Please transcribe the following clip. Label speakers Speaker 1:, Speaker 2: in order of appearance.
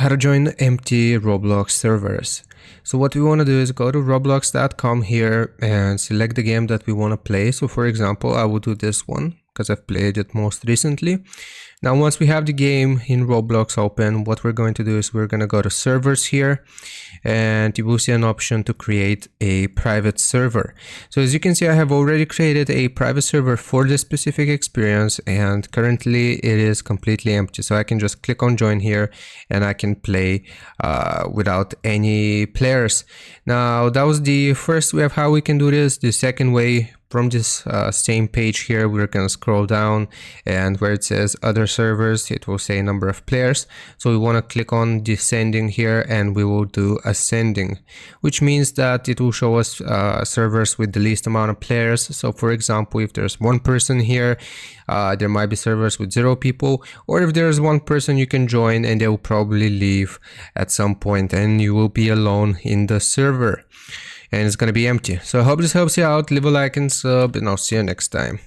Speaker 1: how to join empty Roblox servers. So what we want to do is go to roblox.com here and select the game that we want to play. So for example, I will do this one because I've played it most recently. Now once we have the game in Roblox open, what we're going to do is we're going to go to servers here, and you will see an option to create a private server. So as you can see, I have already created a private server for this specific experience, and currently it is completely empty. So I can just click on join here and I can play without any players. Now that was the first way of how we can do this. The second way, from this same page here, we're going to scroll down, and where it says other servers, it will say number of players. So we want to click on descending here, and we will do ascending, which means that it will show us servers with the least amount of players. So for example, if there's one person here, there might be servers with 0 people, or if there's one person, you can join and they will probably leave at some point and you will be alone in the server. And it's going to be empty. So I hope this helps you out. Leave a like and sub, and I'll see you next time.